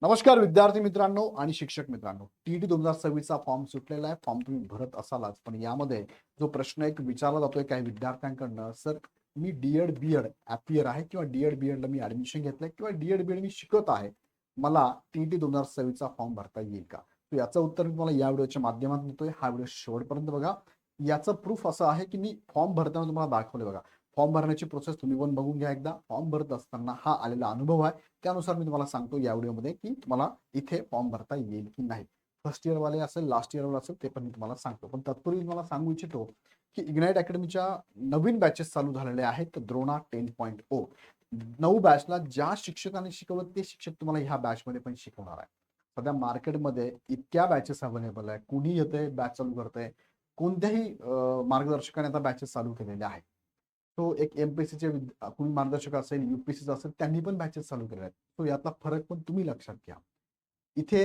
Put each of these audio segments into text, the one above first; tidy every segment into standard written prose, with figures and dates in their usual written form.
नमस्कार विद्यार्थी मित्रांनो आणि शिक्षक मित्रांनो. टीईटी 2026 चा फॉर्म सुटलेला आहे. फॉर्म तुम्ही भरत असालच, पण यामध्ये जो प्रश्न एक विचारला जातोय काही विद्यार्थ्यांकडनं, सर मी डी-एड, बी-एड ॲपियर आहे किंवा डी-एड, बी-एडला मी ॲडमिशन घेतलंय किंवा डी-एड, बी-एड मी शिकत आहे. मला टीईटी 2026 चा फॉर्म भरता येईल का? तर याचं उत्तर मी तुम्हाला या व्हिडिओच्या माध्यमातून देतोय. हा व्हिडिओ शेवटपर्यंत बघा. याचं प्रूफ असं आहे, की मी फॉर्म भरताना तुम्हाला दाखवले बघा. फॉर्म भरण्याची प्रोसेस तुम्ही पण बघून घ्या एकदा. फॉर्म भरत असताना हा आलेला अनुभव आहे. त्यानुसार मी तुम्हाला सांगतो या व्हिडिओमध्ये की तुम्हाला इथे फॉर्म भरता येईल की नाही. फर्स्ट इयर वाले असेल, लास्ट इयर वाले असेल, ते पण मी तुम्हाला सांगतो. पण तत्पूर्वी तुम्हाला सांगू इच्छितो की इग्नाइट अकॅडमीच्या नवीन बॅचेस चालू झालेले आहेत. द्रोणा 10.0 9 बॅचला ज्या शिक्षकांनी शिकवलं ते शिक्षक तुम्हाला ह्या बॅचमध्ये पण शिकवणार आहे. सध्या मार्केटमध्ये इतक्या बॅचेस अवेलेबल आहे. कुणी येतंय बॅच चालू करतंय. कोणत्याही मार्गदर्शकाने आता बॅचेस चालू केलेल्या आहेत. तो एक एमपीएससीचे कोणी मार्गदर्शक असेल, यूपीएससीचा असेल, त्यांनी पण बॅचेस चालू केले आहेत. तो यातला फरक पण तुम्ही लक्षात घ्या. इथे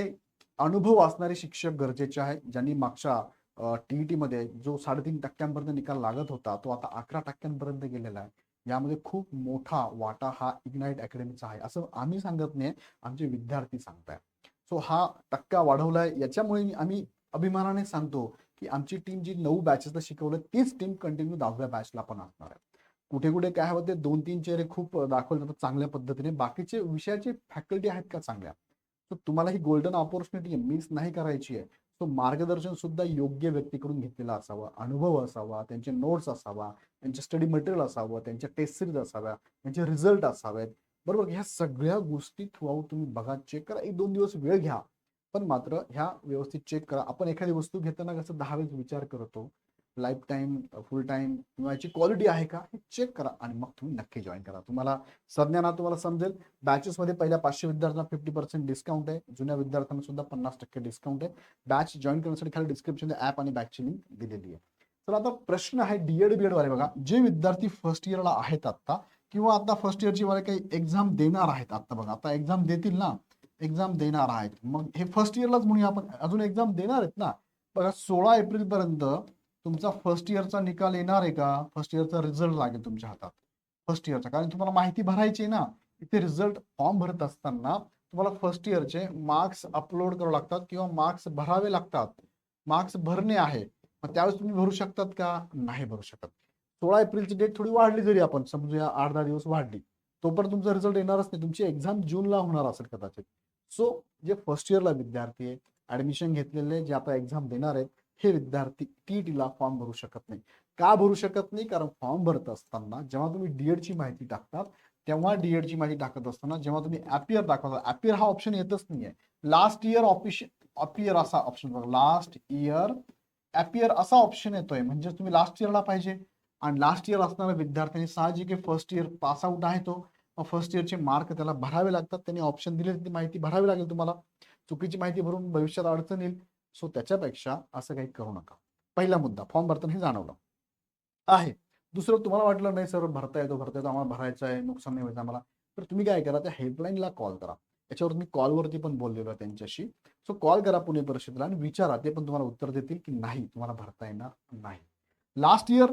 अनुभव असणारे शिक्षक गरजेचे आहेत. ज्यांनी मागच्या टीईटीमध्ये जो 3.5% निकाल लागत होता, तो आता 11% गेलेला आहे. यामध्ये खूप मोठा वाटा हा इग्नाइट अकॅडमीचा आहे. असं आम्ही सांगत नाही, आमचे विद्यार्थी सांगतायत. सो हा टक्का वाढवलाय. याच्यामुळे आम्ही अभिमानाने सांगतो, की आमची टीम जी 9 बॅचेसला शिकवलं, तीच टीम कंटिन्यू 10व्या बॅचला पण असणार आहे. कुठे-कुठे काय होते 2-3 चेहरे खूप दाखवले जातात चांगल्या पद्धतीने. बाकीचे विषयाची फॅकल्टी आहेत का चांगल्या? तर तुम्हाला ही गोल्डन अपॉर्च्युनिटी मिस नाही करायची आहे. तो मार्गदर्शन सुद्धा योग्य व्यक्तीकडून घेतलेला असावा, अनुभव असावा, त्यांचे नोट्स असावा, त्यांचे स्टडी मटेरियल असावं, त्यांच्या टेस्ट सीरीज असाव्या, त्यांचे रिझल्ट असावेत. बरोबर? ह्या सगळ्या गोष्टी थ्रूआउट तुम्ही बघा, चेक करा. 1-2 दिवस वेळ घ्या. पण मात्र ह्या व्यवस्थित चेक करा. आपण एखादी वस्तू घेताना कसं 10 वेळेस विचार करतो. लाईफ टाईम, फुल टाईम किंवा याची क्वालिटी आहे का? हे चेक करा आणि मग तुम्ही नक्की जॉइन करा. तुम्हाला संज्ञानात तुम्हाला समजेल. बॅचेसमध्ये पहिल्या 500 विद्यार्थ्यांना 50% डिस्काउंट आहे. जुन्या विद्यार्थ्यांना सुद्धा 50% डिस्काउंट आहे. बॅच जॉइन करण्यासाठी खाली डिस्क्रिप्शनमध्ये ॲप आणि बॅचची लिंक दिलेली आहे. तर आता प्रश्न आहे डी-एड, बी-एड वाले बघा. जे विद्यार्थी फर्स्ट इयरला आहेत आता किंवा आता फर्स्ट इयरची वाले काही एक्झाम देणार आहेत आता बघा. आता एक्झाम देतील ना, एक्झाम देणार आहेत. मग हे फर्स्ट इयरलाच म्हणूया आपण, अजून एक्झाम देणार आहेत ना. बघा 16 एप्रिलपर्यंत तुमचा फर्स्ट इयरचा निकाल येणार आहे का? फर्स्ट इयरचा रिझल्ट लागेल तुमच्या हातात. फर्स्ट इयरचा. कारण तुम्हाला माहिती भरायची आहे ना. इथे रिझल्ट फॉर्म भरत असताना तुम्हाला फर्स्ट इयरचे मार्क्स अपलोड करावे लागतात किंवा मार्क्स भरावे लागतात. मार्क्स भरणे आहे. मग त्यावेळेस तुम्ही भरू शकतात का? नाही भरू शकत. 16 एप्रिलची डेट थोडी वाढली जरी आपण समजूया 8-10 दिवस वाढली. तोपर्यंत तुमचा रिझल्ट येणारच नाही. तुमची एक्झाम जूनला होणार असेल कदाचित. सो जे फर्स्ट इयरला विद्यार्थी आहे, ॲडमिशन घेतलेले जे आता एक्झाम देणार आहेत, हे विद्यार्थी टीईटीला फॉर्म भरू शकत नाही. का भरू शकत नाही? कारण फॉर्म भरत असताना जेव्हा तुम्ही डी-एडची माहिती टाकतात, तेव्हा डी-एडची माहिती टाकत असताना जेव्हा तुम्ही ॲपियर दाखवता, ॲपियर हा ऑप्शन येतच नाहीये. लास्ट इयर अपियर असा ऑप्शन बघा. लास्ट इयर ॲपियर असा ऑप्शन येतोय. म्हणजे तुम्ही लास्ट इयरला पाहिजे आणि लास्ट इयर असणाऱ्या विद्यार्थ्यांनी साहजिक आहे फर्स्ट इयर पास आउट आहे तो. फर्स्ट इयरचे मार्क त्याला भरावे लागतात. त्यांनी ऑप्शन दिले, ती माहिती भरावी लागेल तुम्हाला. चुकीची माहिती भरून भविष्यात अडचण येईल. सो त्याच्यापेक्षा असं काही करू नका. पहिला मुद्दा फॉर्म भरताना हे जाणवलं आहे. दुसरं तुम्हाला वाटलं नाही सर भरता येतो, आम्हाला भरायचं आहे, नुकसान नाही व्हायचं आम्हाला. तर तुम्ही काय करा, त्या हेल्पलाईनला कॉल करा. याच्यावर मी कॉलवरती पण बोललेलो आहे त्यांच्याशी. सो कॉल करा पुणे परिषदेला आणि विचारा. ते पण तुम्हाला उत्तर देतील की नाही तुम्हाला भरता येणार नाही. लास्ट इयर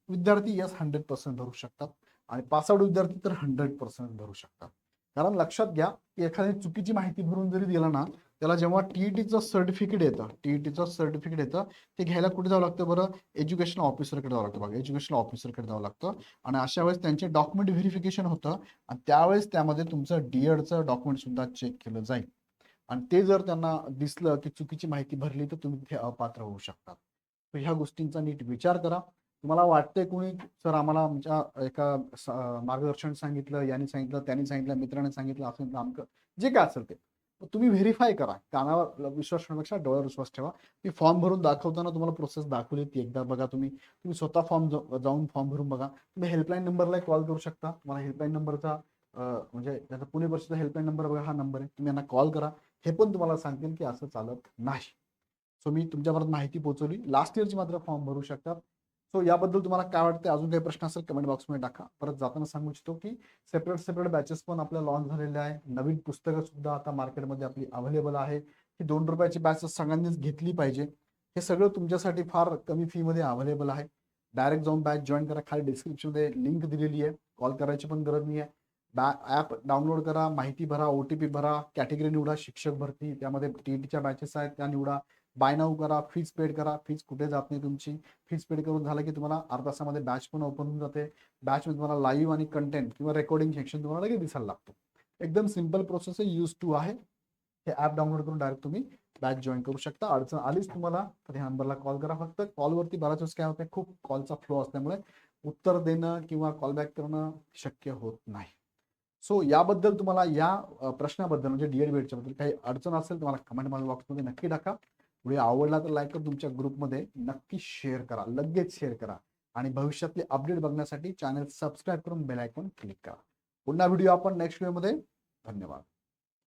विद्यार्थी यस 100% भरू शकतात आणि पास आउट विद्यार्थी तर 100% भरू शकतात. कारण लक्षात घ्या की एखादी चुकीची माहिती भरून जरी दिला ना, त्याला जेव्हा टीईटीचं सर्टिफिकेट येतं, ते घ्यायला कुठे जावं लागतं बरं? एज्युकेशन ऑफिसरकडे जावं लागतं बघा. एज्युकेशन ऑफिसरकडे जावं लागतं आणि अशा वेळेस त्यांचे डॉक्युमेंट व्हेरिफिकेशन होतं आणि त्यावेळेस त्यामध्ये तुमचं डी-एडचं डॉक्युमेंट सुद्धा चेक केलं जाईल आणि ते जर त्यांना दिसलं की चुकीची माहिती भरली तर तुम्ही तिथे अपात्र होऊ शकता. तर ह्या गोष्टींचा नीट विचार करा. तुम्हाला वाटतंय कोणी सर आम्हाला आमच्या एका मार्गदर्शन सांगितलं, याने सांगितलं, त्याने सांगितलं, मित्राने सांगितलं, असं आमचं जे काय असेल ते. तुम्ही व्हेरिफाय करा. कानावर विश्वास ठेवण्यापेक्षा डोळ्यावर विश्वास ठेवा. मी फॉर्म भरून दाखवताना तुम्हाला प्रोसेस दाखवली ती एकदा बघा तुम्ही. तुम्ही स्वतः जाऊन फॉर्म भरून बघा. तुम्ही हेल्पलाईन नंबरला कॉल करू शकता. तुम्हाला हेल्पलाईन नंबरचा म्हणजे त्याचा पुणे परिषदेचा हेल्पलाईन नंबर बघा, हा नंबर आहे. तुम्ही यांना कॉल करा. हे पण तुम्हाला सांगतील की असं चालत नाही. सो मी तुमच्यापर्यंत माहिती पोहोचवली. लास्ट इयरची मात्र फॉर्म भरू शकतात. सो याबद्दल तुम्हाला काय वाटतं? अजून काही प्रश्न असेल कमेंट बॉक्समध्ये टाका. परत जाताना सांगू इच्छितो की सेपरेट बॅचेस पण आपल्या लॉन्च झालेले आहे. नवीन पुस्तकं सुद्धा आता मार्केटमध्ये आपली अवेलेबल आहे. ही ₹2 बॅच सगळ्यांनीच घेतली पाहिजे. हे सगळं तुमच्यासाठी फार कमी फीमध्ये अवेलेबल आहे. डायरेक्ट जाऊन बॅच जॉइन करा. खाली डिस्क्रिप्शनमध्ये लिंक दिलेली आहे. कॉल करायची पण गरज नाही आहे. ॲप डाउनलोड करा, माहिती भरा, OTP भरा, कॅटेगरी निवडा, शिक्षक भरती, त्यामध्ये टीईटीच्या बॅचेस आहेत त्या निवडा, बाय नाऊ करा, फीज पेड करा. फीज कुठे जात नाही तुमची. फीज पेड करून झालं की तुम्हाला अर्ध्या तासामध्ये बॅच पण ओपन होऊन जाते. बॅचमध्ये तुम्हाला लाईव्ह आणि कंटेंट किंवा रेकॉर्डिंग सेक्शन तुम्हाला लगेच दिसायला लागतो. एकदम सिंपल प्रोसेस आहे, यूज टू आहे. हे ॲप डाउनलोड करून डायरेक्ट तुम्ही बॅच जॉईन करू शकता. अडचण आलीच तुम्हाला तर ह्या नंबरला कॉल करा. फक्त कॉलवरती बऱ्याच वेळेस काय होतं, खूप कॉलचा फ्लो असल्यामुळे उत्तर देणं किंवा कॉल बॅक करणं शक्य होत नाही. सो याबद्दल तुम्हाला या प्रश्नाबद्दल म्हणजे डीएड बीएडच्या बद्दल काही अडचण असेल तुम्हाला कमेंट बॉक्समध्ये नक्की टाका. व्हिडिओ आवडला तर लाईक करून तुमच्या ग्रुपमध्ये नक्की शेअर करा, लगेच शेअर करा. आणि भविष्यातले अपडेट बघण्यासाठी चॅनल सबस्क्राईब करून बेल आयकॉन क्लिक करा. पुन्हा व्हिडिओ आपण नेक्स्ट व्हिडिओमध्ये. धन्यवाद.